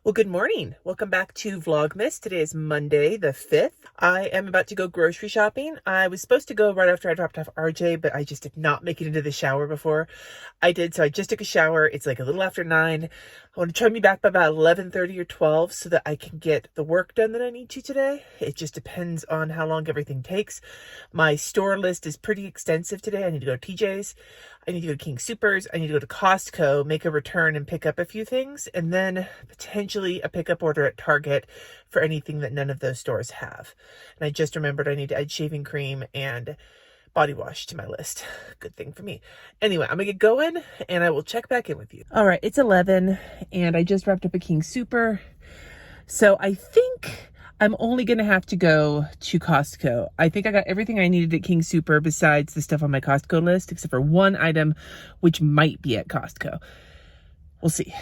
Well, good morning. Welcome back to Vlogmas. Today is Monday the 5th. I am about to go grocery shopping. I was supposed to go right after I dropped off RJ, but I just did not make it into the shower before I did. So I just took a shower. It's like a little after 9. I want to try to be back by about 11:30 or 12 so that I can get the work done that I need to today. It just depends on how long everything takes. My store list is pretty extensive today. I need to go to TJ's. I need to go to King Soopers. I need to go to Costco, make a return and pick up a few things, and then potentially a pickup order at Target for anything that none of those stores have. And I just remembered I need to add shaving cream and body wash to my list. Good thing for me. Anyway, I'm gonna get going and I will check back in with you. All right, it's 11 and I just wrapped up a King Super. So I think I'm only going to have to go to Costco. I think I got everything I needed at King Super besides the stuff on my Costco list, except for one item, which might be at Costco. We'll see.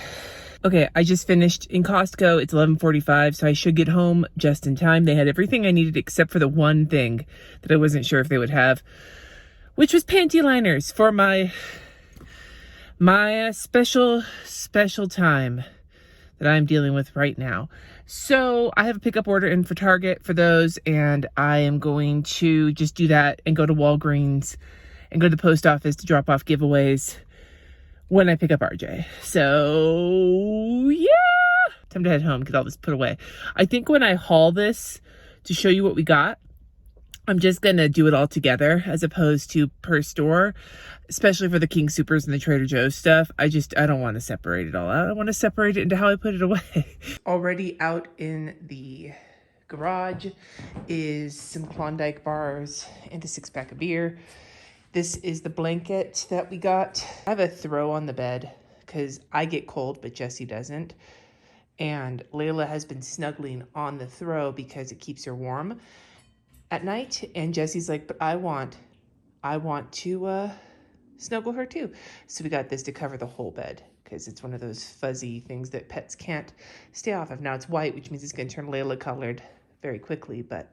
Okay, I just finished in Costco. It's 11:45, so I should get home just in time. They had everything I needed except for the one thing that I wasn't sure if they would have, which was panty liners for my special time that I'm dealing with right now. So I have a pickup order in for Target for those, and I am going to just do that and go to Walgreens and go to the post office to drop off giveaways when I pick up RJ. So yeah, time to head home, get all this put away. I think when I haul this to show you what we got, I'm just gonna do it all together as opposed to per store, especially for the King Soopers and the Trader Joe's stuff. I don't want to separate it all out. I want to separate it into how I put it away. Already out in the garage is some Klondike bars and a 6-pack of beer. This is the blanket that we got. I have a throw on the bed because I get cold, but Jessie doesn't. And Layla has been snuggling on the throw because it keeps her warm at night, and Jessie's like, but I want to snuggle her too. So we got this to cover the whole bed because it's one of those fuzzy things that pets can't stay off of. Now it's white, which means it's going to turn Layla colored very quickly, but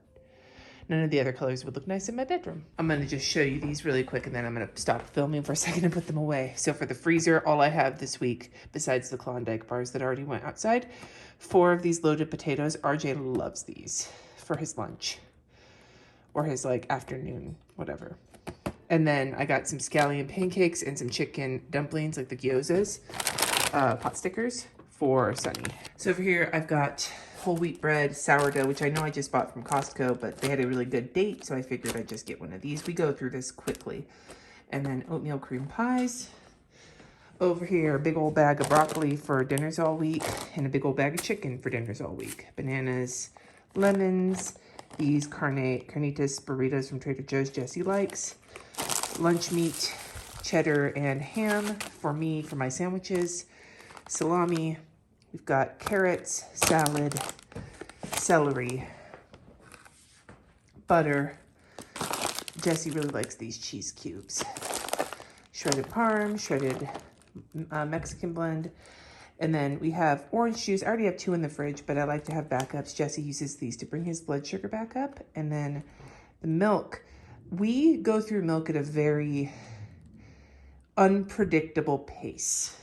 none of the other colors would look nice in my bedroom. I'm going to just show you these really quick, and then I'm going to stop filming for a second and put them away. So for the freezer, all I have this week, besides the Klondike bars that already went outside, 4 of these loaded potatoes. RJ loves these for his lunch or his like afternoon, whatever. And then I got some scallion pancakes and some chicken dumplings, like the gyozas, pot stickers for Sunny. So over here, I've got whole wheat bread, sourdough, which I know I just bought from Costco, but they had a really good date, so I figured I'd just get one of these. We go through this quickly. And then oatmeal cream pies. Over here, a big old bag of broccoli for dinners all week, and a big old bag of chicken for dinners all week. Bananas, lemons, these carnitas burritos from Trader Joe's Jessie likes. Lunch meat, cheddar and ham for me for my sandwiches. Salami. We've got carrots, salad, celery, butter. Jessie really likes these cheese cubes. Shredded parm, shredded Mexican blend. And then we have orange juice. I already have 2 in the fridge, but I like to have backups. Jesse uses these to bring his blood sugar back up. And then the milk. We go through milk at a very unpredictable pace.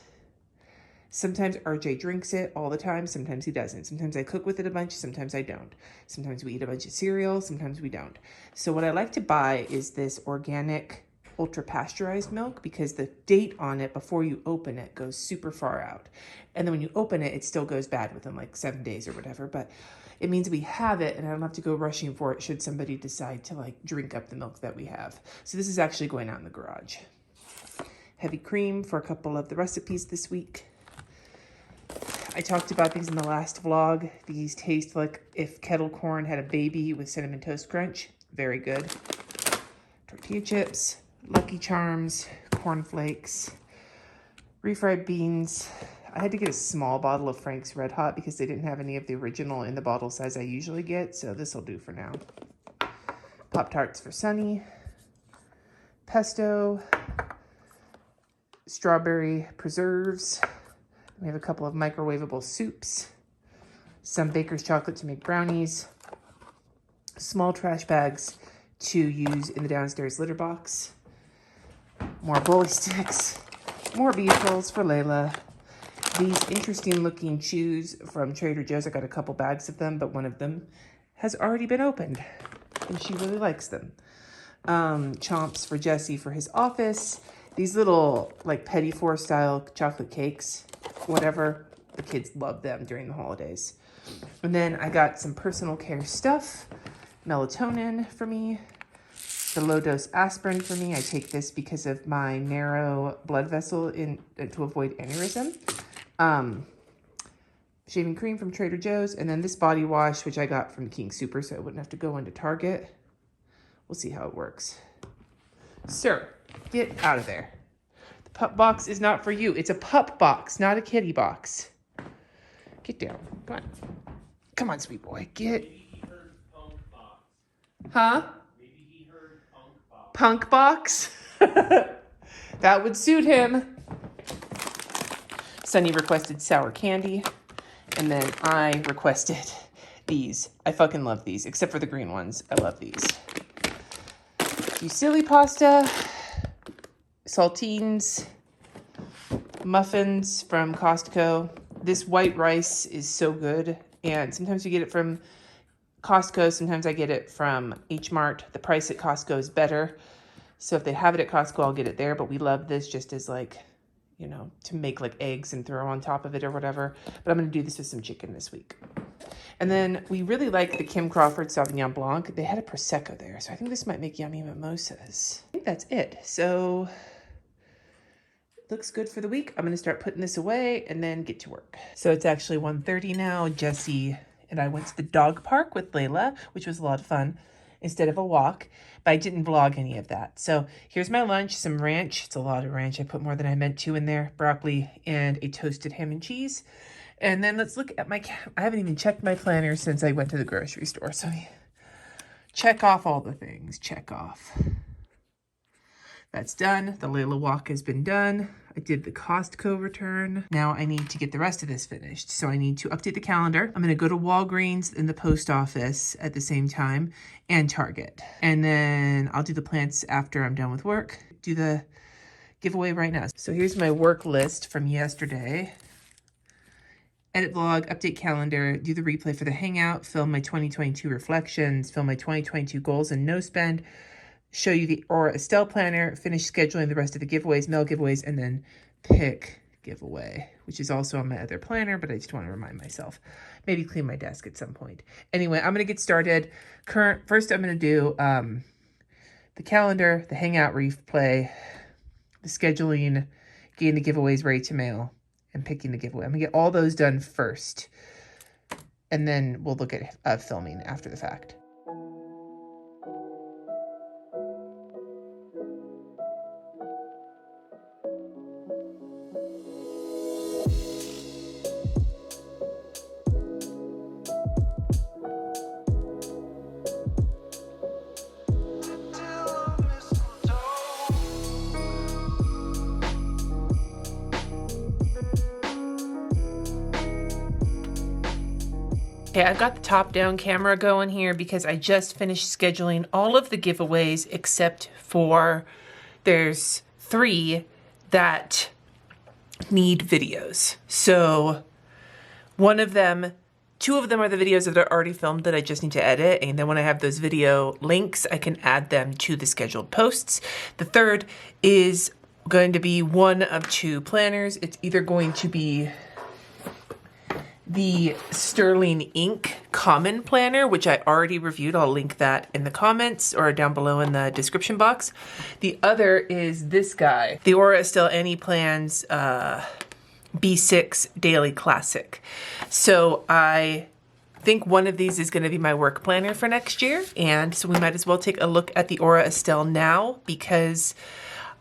Sometimes RJ drinks it all the time. Sometimes he doesn't. Sometimes I cook with it a bunch. Sometimes I don't. Sometimes we eat a bunch of cereal. Sometimes we don't. So what I like to buy is this organic ultra pasteurized milk, because the date on it before you open it goes super far out. And then when you open it, it still goes bad within like 7 days or whatever. But it means we have it and I don't have to go rushing for it should somebody decide to like drink up the milk that we have. So this is actually going out in the garage. Heavy cream for a couple of the recipes this week. I talked about these in the last vlog. These taste like if kettle corn had a baby with Cinnamon Toast Crunch. Very good. Tortilla chips, Lucky Charms, corn flakes, refried beans. I had to get a small bottle of Frank's Red Hot because they didn't have any of the original in the bottle size I usually get, so this will do for now. Pop-Tarts for Sunny, pesto, strawberry preserves. We have a couple of microwavable soups, some baker's chocolate to make brownies, small trash bags to use in the downstairs litter box, more bully sticks, more beef rolls for Layla, these interesting looking shoes from Trader Joe's. I got a couple bags of them, but one of them has already been opened and she really likes them. Chomps for Jesse for his office. These little like Petit Four style chocolate cakes, whatever. The kids love them during the holidays. And then I got some personal care stuff. Melatonin for me. The low dose aspirin for me. I take this because of my narrow blood vessel to avoid aneurysm. Shaving cream from Trader Joe's. And then this body wash, which I got from King Super, so I wouldn't have to go into Target. We'll see how it works. Sir, get out of there. The pup box is not for you. It's a pup box, not a kitty box. Get down. Come on. Come on, sweet boy. Get. Maybe he heard punk box. Huh? Maybe he heard Punk punk box. box? That would suit him. Sunny requested sour candy. And then I requested these. I fucking love these, except for the green ones. I love these. Fusilli pasta, saltines, muffins from Costco. This white rice is so good. And sometimes you get it from Costco. Sometimes I get it from H Mart. The price at Costco is better. So if they have it at Costco, I'll get it there. But we love this just as like, you know, to make like eggs and throw on top of it or whatever. But I'm going to do this with some chicken this week. And then we really like the Kim Crawford Sauvignon Blanc. They had a Prosecco there, so I think this might make yummy mimosas. I think that's it. So, looks good for the week. I'm going to start putting this away and then get to work. So it's actually 1:30 now. Jesse and I went to the dog park with Layla, which was a lot of fun, instead of a walk. But I didn't vlog any of that. So here's my lunch, some ranch. It's a lot of ranch. I put more than I meant to in there. Broccoli and a toasted ham and cheese. And then let's look at my, I haven't even checked my planner since I went to the grocery store. So check off all the things, check off. That's done. The Layla walk has been done. I did the Costco return. Now I need to get the rest of this finished. So I need to update the calendar. I'm gonna go to Walgreens and the post office at the same time and Target. And then I'll do the plants after I'm done with work. Do the giveaway right now. So here's my work list from yesterday. Edit vlog, update calendar, do the replay for the hangout, film my 2022 reflections, film my 2022 goals and no spend, show you the Aura Estelle planner, finish scheduling the rest of the giveaways, mail giveaways, and then pick giveaway, which is also on my other planner, but I just want to remind myself. Maybe clean my desk at some point. Anyway, I'm going to get started. First, I'm going to do the calendar, the hangout replay, the scheduling, getting the giveaways ready to mail, and picking the giveaway. I'm gonna get all those done first, and then we'll look at filming after the fact. Okay, I've got the top-down camera going here because I just finished scheduling all of the giveaways except for there's 3 that need videos. So 2 of them are the videos that are already filmed that I just need to edit, and then when I have those video links, I can add them to the scheduled posts. The 3rd is going to be one of 2 planners. It's either going to be the Sterling Ink Common Planner, which I already reviewed. I'll link that in the comments or down below in the description box. The other is this guy, the Aura Estelle Annie Plans B6 Daily Classic. So I think one of these is going to be my work planner for next year. And so we might as well take a look at the Aura Estelle now because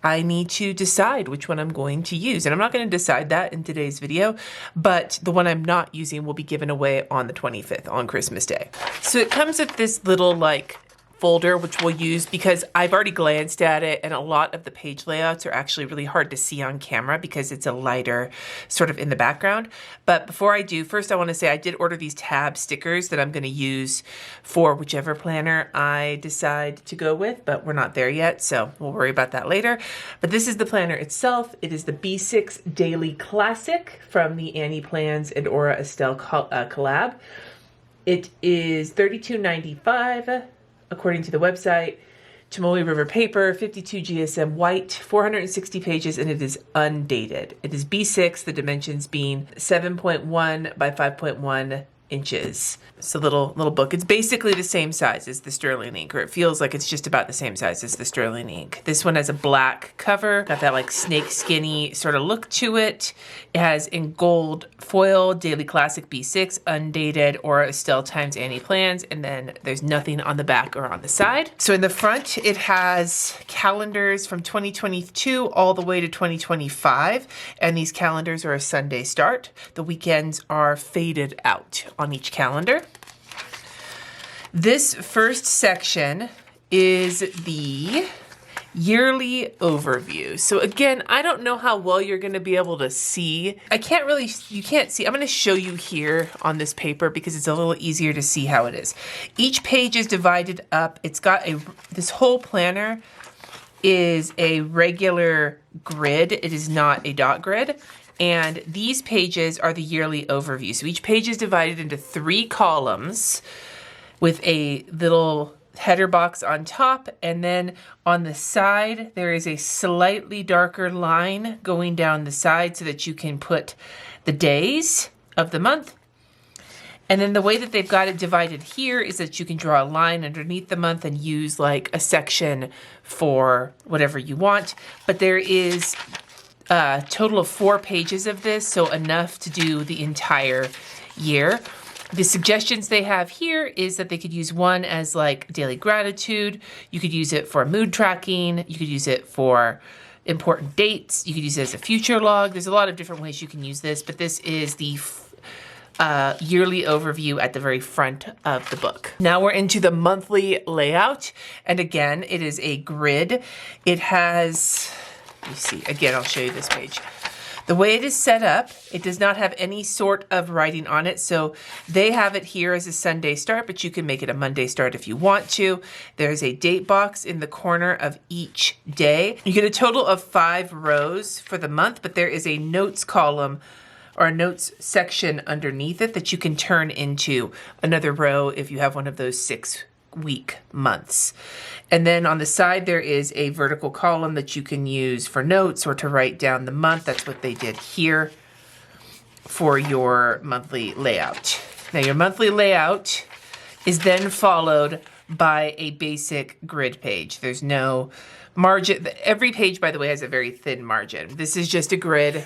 I need to decide which one I'm going to use. And I'm not going to decide that in today's video, but the one I'm not using will be given away on the 25th, on Christmas Day. So it comes with this little like folder, which we'll use because I've already glanced at it, and a lot of the page layouts are actually really hard to see on camera because it's a lighter sort of in the background. But before I do, first I want to say I did order these tab stickers that I'm going to use for whichever planner I decide to go with, but we're not there yet, so we'll worry about that later. But this is the planner itself. It is the B6 Daily Classic from the Annie Plans and Aura Estelle collab. It is $32.95 according to the website. Chamoy River paper, 52 GSM white, 460 pages, and it is undated. It is B6, the dimensions being 7.1 by 5.1 inches. It's a little book. It's basically the same size as the sterling ink, or it feels like it's just about the same size as the sterling ink. This one has a black cover, got that like snake skinny sort of look to it. It has in gold foil, Daily Classic B6, undated, Aura Estelle times Annie Plans, and then there's nothing on the back or on the side. So in the front, it has calendars from 2022 all the way to 2025, and these calendars are a Sunday start. The weekends are faded out on each calendar. This first section is the yearly overview. So again, I don't know how well you're going to be able to see. You can't see. I'm going to show you here on this paper because it's a little easier to see how it is. Each page is divided up. It's got this whole planner is a regular grid. It is not a dot grid. And these pages are the yearly overview. So each page is divided into 3 columns with a little header box on top. And then on the side, there is a slightly darker line going down the side so that you can put the days of the month. And then the way that they've got it divided here is that you can draw a line underneath the month and use like a section for whatever you want. But there is a total of 4 pages of this, so enough to do the entire year. The suggestions they have here is that they could use one as like daily gratitude. You could use it for mood tracking. You could use it for important dates. You could use it as a future log. There's a lot of different ways you can use this, but this is the yearly overview at the very front of the book. Now we're into the monthly layout. And again, it is a grid. It has, let me see, again, I'll show you this page. The way it is set up, it does not have any sort of writing on it. So they have it here as a Sunday start, but you can make it a Monday start if you want to. There's a date box in the corner of each day. You get a total of 5 rows for the month, but there is a notes column or a notes section underneath it that you can turn into another row if you have one of those 6-week months. And then on the side, there is a vertical column that you can use for notes or to write down the month. That's what they did here for your monthly layout. Now your monthly layout is then followed by a basic grid page. There's no margin. Every page, by the way, has a very thin margin. This is just a grid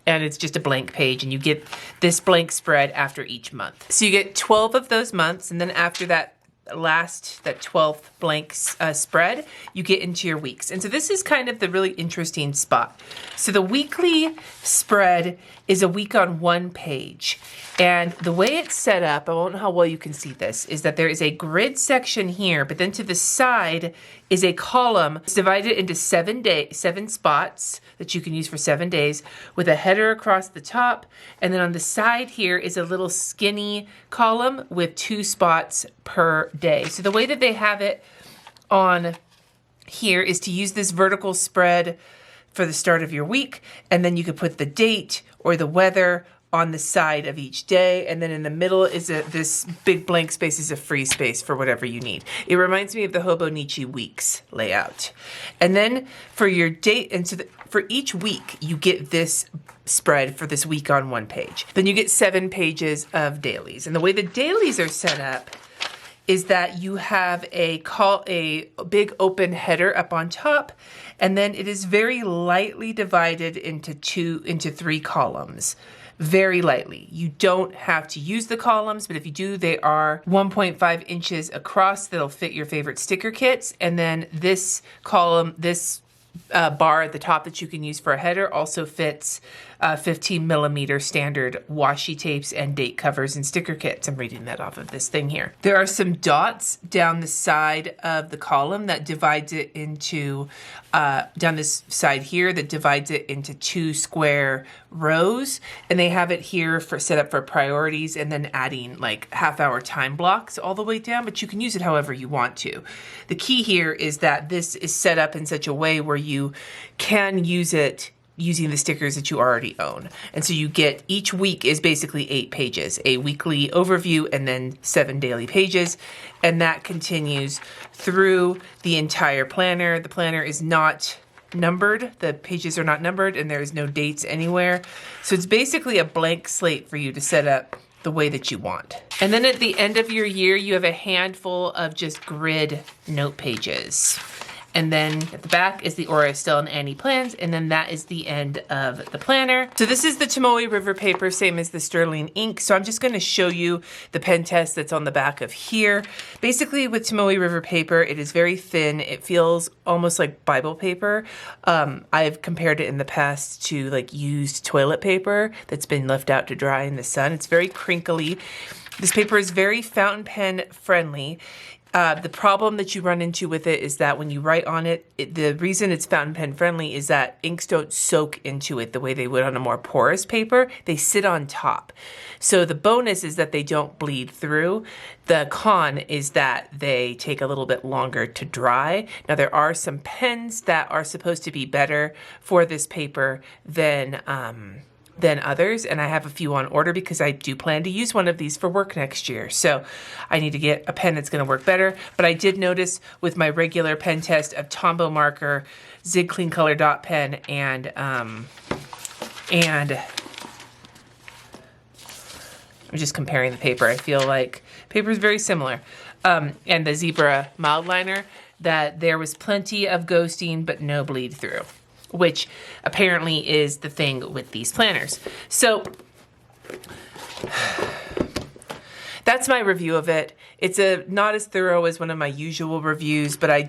and it's just a blank page, and you get this blank spread after each month. So you get 12 of those months, and then after that 12th blank spread, you get into your weeks. And so this is kind of the really interesting spot. So the weekly spread is a week on one page. And the way it's set up, I don't know how well you can see this, is that there is a grid section here, but then to the side is a column. It's divided into 7 spots that you can use for 7 days with a header across the top. And then on the side here is a little skinny column with 2 spots per day. So the way that they have it on here is to use this vertical spread for the start of your week. And then you could put the date or the weather on the side of each day, and then in the middle is this big blank space is a free space for whatever you need. It reminds me of the Hobonichi weeks layout. And then for your date, and so for each week, you get this spread for this week on one page. Then you get 7 pages of dailies. And the way the dailies are set up is that you have a big open header up on top, and then it is very lightly divided into 3 columns. Very lightly. You don't have to use the columns, but if you do, they are 1.5 inches across. That'll fit your favorite sticker kits. And then this column, this bar at the top that you can use for a header also fits 15 millimeter standard washi tapes and date covers and sticker kits. I'm reading that off of this thing here. There are some dots down the side of the column that divides it into, down this side here, that divides it into 2 square rows. And they have it here for set up for priorities and then adding like half-hour time blocks all the way down, but you can use it however you want to. The key here is that this is set up in such a way where you can use it using the stickers that you already own. And so you get, each week is basically 8 pages, a weekly overview and then 7 daily pages. And that continues through the entire planner. The planner is not numbered. The pages are not numbered and there is no dates anywhere. So it's basically a blank slate for you to set up the way that you want. And then at the end of your year, you have a handful of just grid note pages. And then at the back is the Aura Estelle and Annie plans, and then that is the end of the planner. So this is the Tomoe River paper, same as the Sterling ink. So I'm just gonna show you the pen test that's on the back of here. Basically with Tomoe River paper, it is very thin. It feels almost like Bible paper. I've compared it in the past to like used toilet paper that's been left out to dry in the sun. It's very crinkly. This paper is very fountain pen friendly. The problem that you run into with it is that when you write on it, the reason it's fountain pen friendly is that inks don't soak into it the way they would on a more porous paper. They sit on top. So the bonus is that they don't bleed through. The con is that they take a little bit longer to dry. Now there are some pens that are supposed to be better for this paper than others, and I have a few on order because I do plan to use one of these for work next year. So I need to get a pen that's going to work better. But I did notice with my regular pen test of Tombow marker, Zig Clean Color dot pen, and I'm just comparing the paper. I feel like paper is very similar. And the Zebra mild liner, that there was plenty of ghosting but no bleed through, which apparently is the thing with these planners. So that's my review of it. It's not as thorough as one of my usual reviews, but I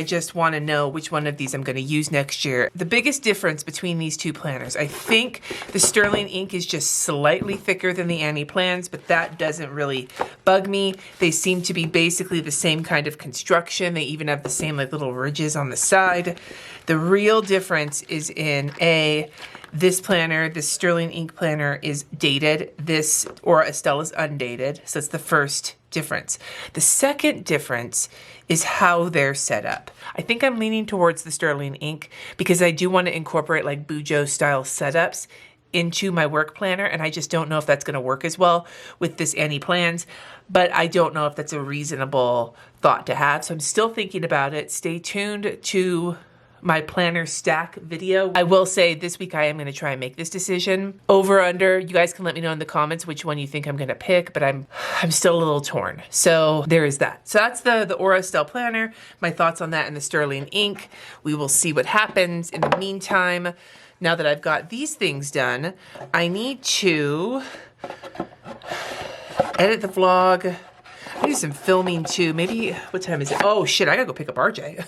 just want to know which one of these I'm going to use next year. The biggest difference between these two planners, I think the Sterling ink is just slightly thicker than the Annie plans, but that doesn't really bug me. They seem to be basically the same kind of construction. They even have the same like little ridges on the side. The real difference is in this planner, this Sterling ink planner, is dated. This Aura Estelle is undated, so that's the first difference. The second difference is how they're set up. I think I'm leaning towards the Sterling ink because I do want to incorporate like Bujo style setups into my work planner, and I just don't know if that's going to work as well with this Annie plans, but I don't know if that's a reasonable thought to have. So I'm still thinking about it. Stay tuned to my planner stack video. I will say this week I am going to try and make this decision. Over, under, you guys can let me know in the comments which one you think I'm going to pick, but I'm still a little torn. So there is that. So that's the Aura Estelle planner. My thoughts on that and the Sterling ink. We will see what happens. In the meantime, now that I've got these things done, I need to edit the vlog. I do some filming too. Maybe, what time is it? Oh shit, I gotta go pick up RJ.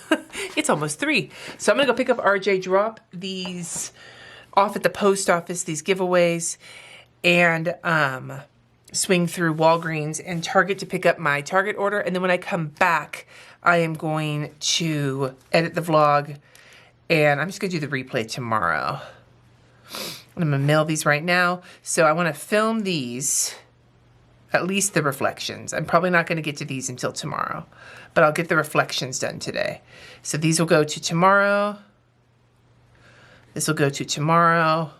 It's almost 3. So I'm gonna go pick up RJ, drop these off at the post office, these giveaways, and swing through Walgreens and Target to pick up my Target order. And then when I come back, I am going to edit the vlog, and I'm just gonna do the replay tomorrow. I'm gonna mail these right now. So I wanna film these, at least the reflections. I'm probably not going to get to these until tomorrow, but I'll get the reflections done today. So these will go to tomorrow. This will go to tomorrow.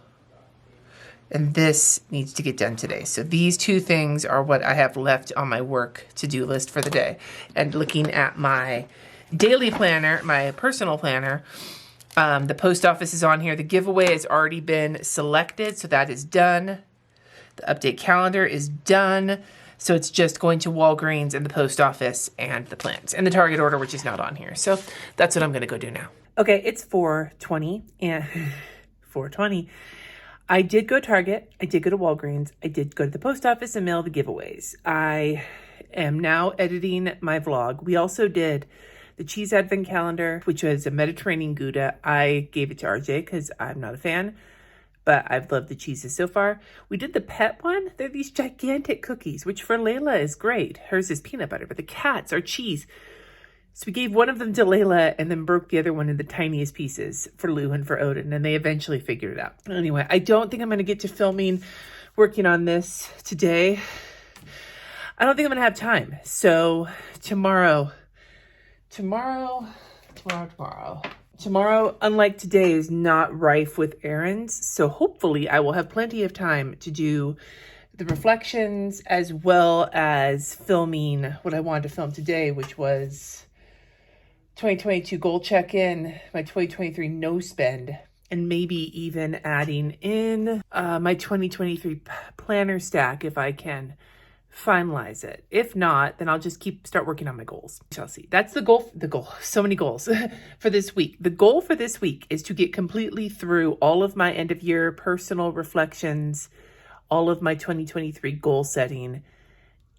And this needs to get done today. So these 2 things are what I have left on my work to-do list for the day. And looking at my daily planner, my personal planner, the post office is on here. The giveaway has already been selected, so that is done. The update calendar is done. So it's just going to Walgreens and the post office and the plans and the Target order, which is not on here. So that's what I'm going to go do now. Okay, it's 4:20 and 4:20. I did go Target. I did go to Walgreens. I did go to the post office and mail the giveaways. I am now editing my vlog. We also did The cheese advent calendar, which was a Mediterranean Gouda. I gave it to RJ because I'm not a fan, but I've loved the cheeses so far. We did the pet one. They're these gigantic cookies, which for Layla is great. Hers is peanut butter, but the cats are cheese. So we gave one of them to Layla and then broke the other one in the tiniest pieces for Lou and for Odin, and they eventually figured it out. Anyway, I don't think I'm going to get to filming, working on this today. I don't think I'm going to have time. So tomorrow, unlike today, is not rife with errands. So hopefully I will have plenty of time to do the reflections as well as filming what I wanted to film today, which was 2022 goal check-in, my 2023 no spend, and maybe even adding in my 2023 planner stack if I can finalize it. If not, then I'll just start working on my goals. Shall see. That's the goal, so many goals for this week. The goal for this week is to get completely through all of my end of year personal reflections, all of my 2023 goal setting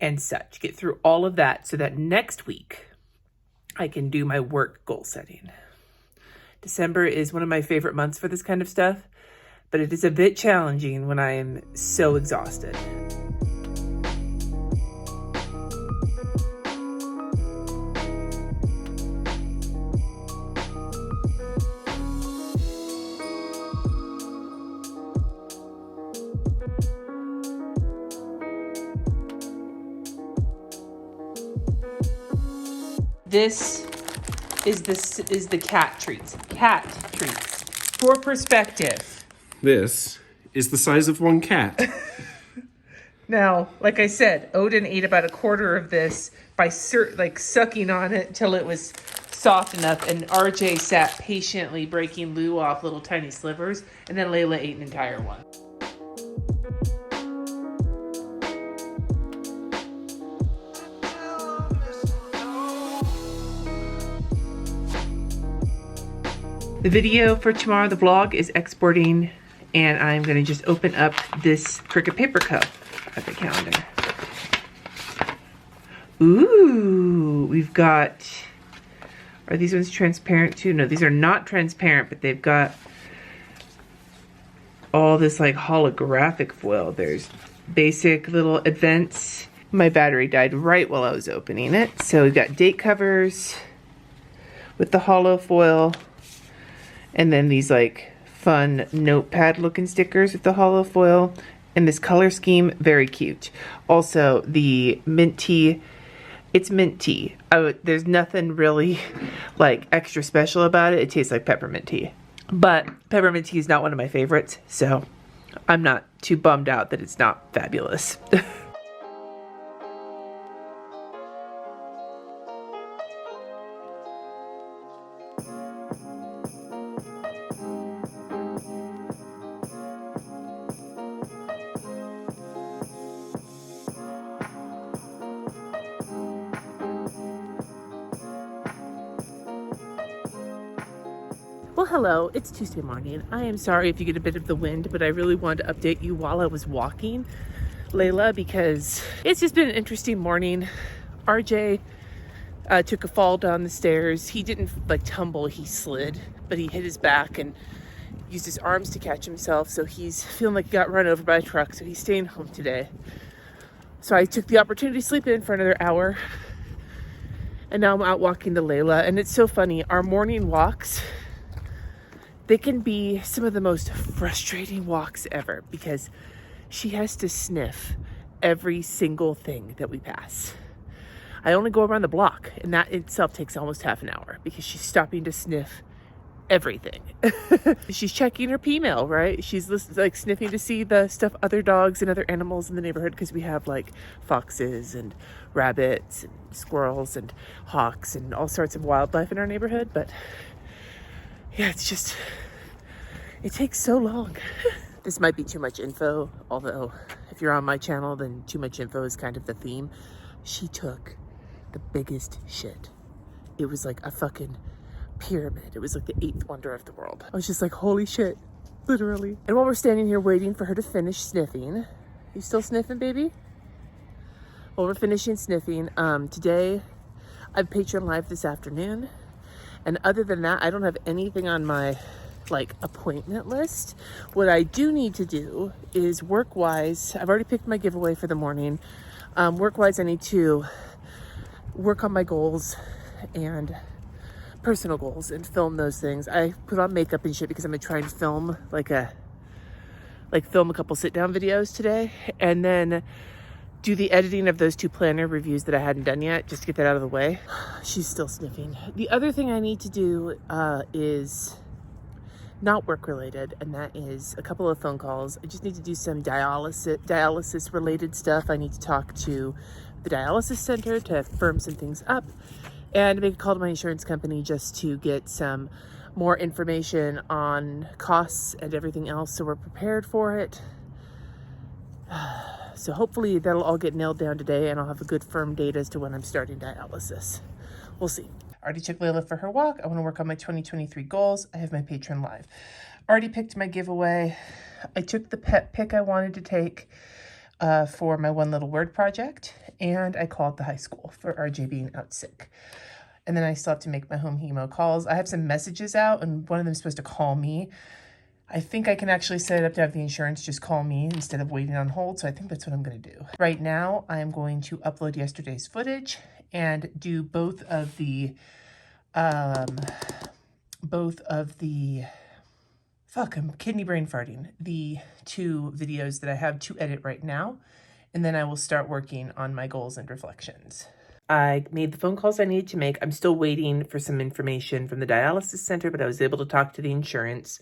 and such. Get through all of that so that next week I can do my work goal setting. December is one of my favorite months for this kind of stuff, but it is a bit challenging when I am so exhausted. This is the cat treats. Cat treats. For perspective. This is the size of one cat. Now, like I said, Odin ate about a quarter of this by sucking on it till it was soft enough, and RJ sat patiently breaking Lou off little tiny slivers, and then Layla ate an entire one. The video for tomorrow, the vlog, is exporting, and I'm going to just open up this Cricut Paper Co. at the calendar. Ooh, we've got, are these ones transparent too? No, these are not transparent, but they've got all this like holographic foil. There's basic little events. My battery died right while I was opening it. So we've got date covers with the hollow foil. And then these like fun notepad looking stickers with the hollow foil. And this color scheme, very cute. Also, the mint tea, it's mint tea. There's nothing really like extra special about it. It tastes like peppermint tea. But peppermint tea is not one of my favorites, so I'm not too bummed out that it's not fabulous. Well, hello, it's Tuesday morning. I am sorry if you get a bit of the wind, but I really wanted to update you while I was walking Layla because it's just been an interesting morning. RJ took a fall down the stairs. He didn't like tumble, he slid, but he hit his back and used his arms to catch himself. So he's feeling like he got run over by a truck. So he's staying home today. So I took the opportunity to sleep in for another hour. And now I'm out walking to Layla. And it's so funny. Our morning walks, they can be some of the most frustrating walks ever because she has to sniff every single thing that we pass. I only go around the block, and that itself takes almost half an hour because she's stopping to sniff everything. She's checking her pee mail, right? She's like sniffing to see the stuff other dogs and other animals in the neighborhood because we have like foxes and rabbits and squirrels and hawks and all sorts of wildlife in our neighborhood. But yeah, it's just, it takes so long. This might be too much info, although if you're on my channel, then too much info is kind of the theme. She took the biggest shit. It was like a fucking pyramid. It was like the 8th wonder of the world. I was just like, holy shit, literally. And while we're standing here waiting for her to finish sniffing, you still sniffing, baby? While we're finishing sniffing, today I've Patreon Live this afternoon. And other than that, I don't have anything on my like appointment list. What I do need to do is work-wise, I've already picked my giveaway for the morning. Work-wise, I need to work on my goals and personal goals and film those things. I put on makeup and shit because I'm gonna try and film film a couple sit-down videos today, and then do the editing of those 2 planner reviews that I hadn't done yet, just to get that out of the way. She's still sniffing. The other thing I need to do is not work related, and that is a couple of phone calls. I just need to do some dialysis related stuff. I need to talk to the dialysis center to firm some things up, and make a call to my insurance company just to get some more information on costs and everything else, so we're prepared for it. So hopefully that'll all get nailed down today, and I'll have a good firm date as to when I'm starting dialysis. We'll see. Already took Layla for her walk. I want to work on my 2023 goals. I have my Patreon Live. Already picked my giveaway. I took the pet pick I wanted to take for my one little word project, and I called the high school for RJ being out sick. And then I still have to make my home hemo calls. I have some messages out, and one of them is supposed to call me. I think I can actually set it up to have the insurance just call me instead of waiting on hold, so I think that's what I'm going to do. Right now, I am going to upload yesterday's footage and do both of the fuck, I'm kidney brain farting, the 2 videos that I have to edit right now, and then I will start working on my goals and reflections. I made the phone calls I needed to make. I'm still waiting for some information from the dialysis center, but I was able to talk to the insurance.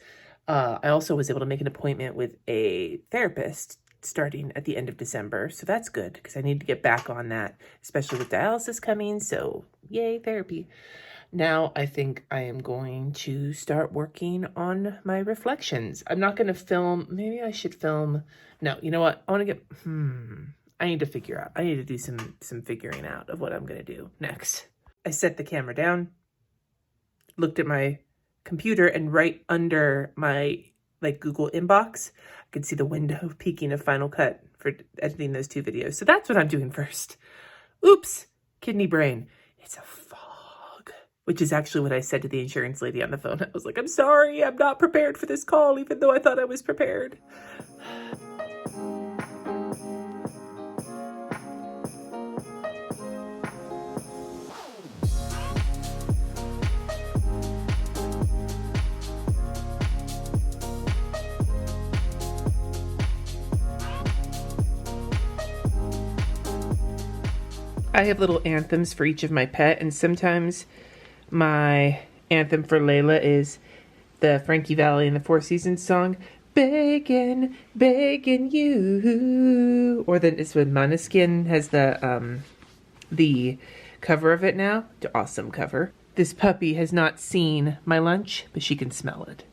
I also was able to make an appointment with a therapist starting at the end of December. So that's good because I need to get back on that, especially with dialysis coming. So yay, therapy. Now I think I am going to start working on my reflections. I'm not going to film. Maybe I should film. No, you know what? I want to get, I need to figure out. I need to do some figuring out of what I'm going to do next. I set the camera down, looked at my computer, and right under my Google inbox, I could see the window peeking of Final Cut for editing those 2 videos. So that's what I'm doing first. Oops, kidney brain. It's a fog, which is actually what I said to the insurance lady on the phone. I was like, I'm sorry, I'm not prepared for this call, even though I thought I was prepared. I have little anthems for each of my pet, and sometimes my anthem for Layla is the Frankie Valli and the Four Seasons song, Bacon, Bacon You. Or then it's when Måneskin has the cover of it now. Awesome cover. This puppy has not seen my lunch, but she can smell it.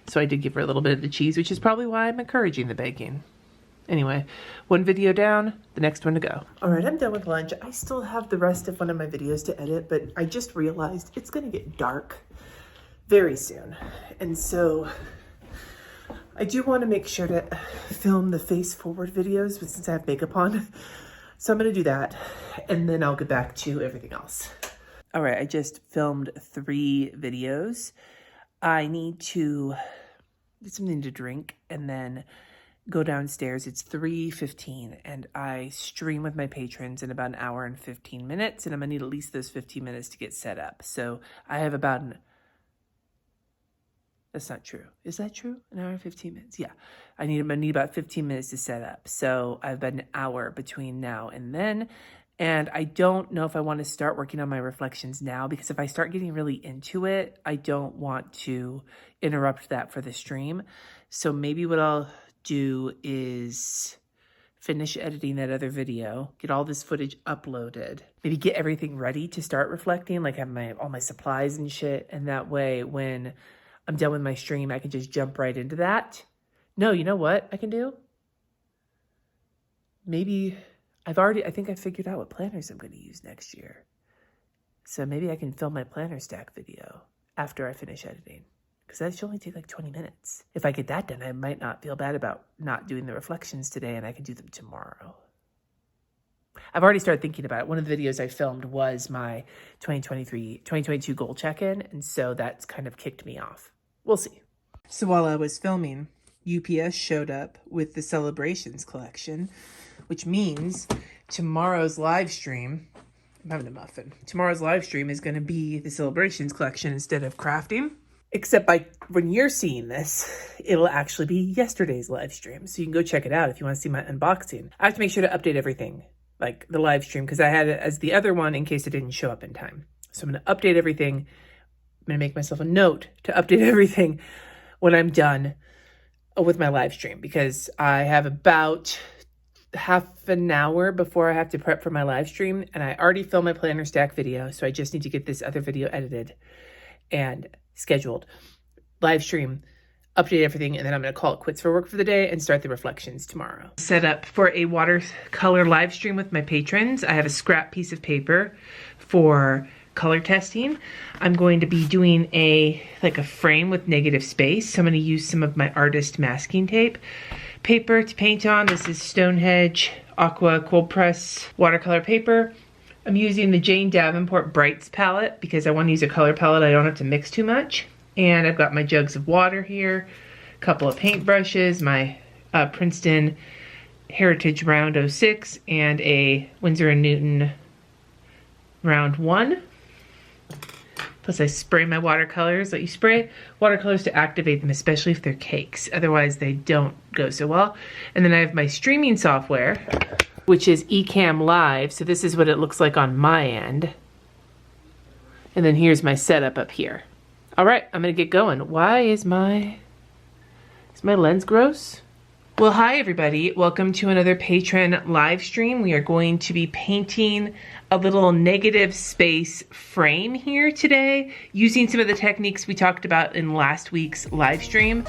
So I did give her a little bit of the cheese, which is probably why I'm encouraging the baking. Anyway, 1 video down, the next one to go. All right, I'm done with lunch. I still have the rest of one of my videos to edit, but I just realized it's gonna get dark very soon. And so I do wanna make sure to film the face forward videos, but since I have makeup on, so I'm gonna do that, and then I'll get back to everything else. All right, I just filmed 3 videos. I need to get something to drink and then go downstairs. It's 3:15 and I stream with my patrons in about 1 hour and 15 minutes, and I'm gonna need at least those 15 minutes to get set up. So I have about that's not true. Is that true? 1 hour and 15 minutes? Yeah. I'm gonna need about 15 minutes to set up. So I have about 1 hour between now and then. And I don't know if I want to start working on my reflections now, because if I start getting really into it, I don't want to interrupt that for the stream. So maybe what I'll do is finish editing that other video, get all this footage uploaded, maybe get everything ready to start reflecting, like have all my supplies and shit. And that way, when I'm done with my stream, I can just jump right into that. No, you know what I can do? Maybe I think I figured out what planners I'm going to use next year. So maybe I can film my planner stack video after I finish editing, because that should only take like 20 minutes. If I get that done, I might not feel bad about not doing the reflections today, and I can do them tomorrow. I've already started thinking about it. One of the videos I filmed was my 2022 goal check-in, and so that's kind of kicked me off. We'll see. So while I was filming, UPS showed up with the Celebrations collection, which means tomorrow's live stream, I'm having a muffin. Tomorrow's live stream is going to be the Celebrations collection instead of crafting. Except by when you're seeing this, it'll actually be yesterday's live stream. So you can go check it out if you want to see my unboxing. I have to make sure to update everything, like the live stream, because I had it as the other one in case it didn't show up in time. So I'm going to update everything. I'm going to make myself a note to update everything when I'm done with my live stream, because I have about half an hour before I have to prep for my live stream, and I already filmed my planner stack video, so I just need to get this other video edited and scheduled. Live stream, update everything, and then I'm going to call it quits for work for the day and start the reflections tomorrow. Set up for a watercolor live stream with my patrons. I have a scrap piece of paper for color testing. I'm going to be doing a frame with negative space. So I'm going to use some of my artist masking tape paper to paint on. This is Stonehenge Aqua Cold Press watercolor paper. I'm using the Jane Davenport Brights palette because I want to use a color palette I don't have to mix too much. And I've got my jugs of water here, a couple of paint brushes, my Princeton Heritage Round 06, and a Winsor & Newton Round 1. Plus I spray my watercolors. You spray watercolors to activate them, especially if they're cakes. Otherwise they don't go so well. And then I have my streaming software, which is Ecamm Live. So this is what it looks like on my end. And then here's my setup up here. All right, I'm gonna get going. Why is my lens gross? Well, hi everybody. Welcome to another patron live stream. We are going to be painting a little negative space frame here today, using some of the techniques we talked about in last week's live stream.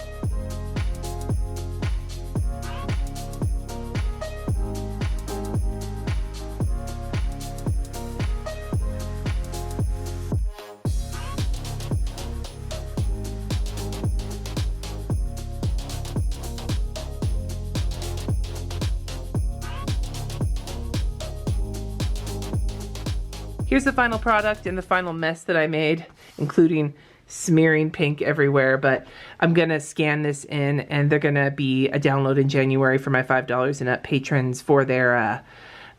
Here's the final product and the final mess that I made, including smearing pink everywhere, but I'm gonna scan this in and they're gonna be a download in January for my $5 and up patrons for their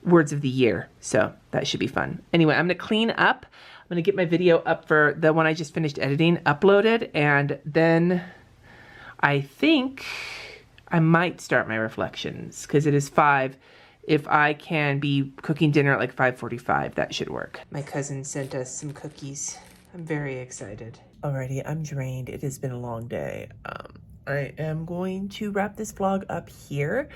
words of the year. So that should be fun. Anyway, I'm gonna clean up. I'm gonna get my video up for the one I just finished editing, uploaded, and then I think I might start my reflections because it is 5. If I can be cooking dinner at like 5:45, that should work. My cousin sent us some cookies. I'm very excited. Alrighty, I'm drained. It has been a long day. I am going to wrap this vlog up here.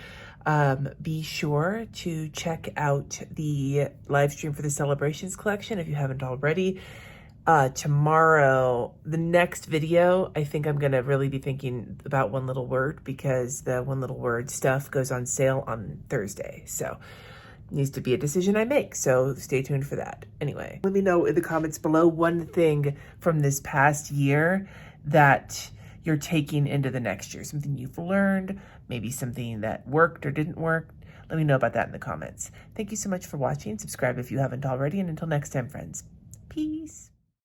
Be sure to check out the live stream for the Celebrations collection if you haven't already. Tomorrow, the next video, I think I'm gonna really be thinking about One Little Word because the One Little Word stuff goes on sale on Thursday. So it needs to be a decision I make. So stay tuned for that. Anyway, let me know in the comments below one thing from this past year that you're taking into the next year. Something you've learned, maybe something that worked or didn't work. Let me know about that in the comments. Thank you so much for watching. Subscribe if you haven't already. And until next time, friends, peace.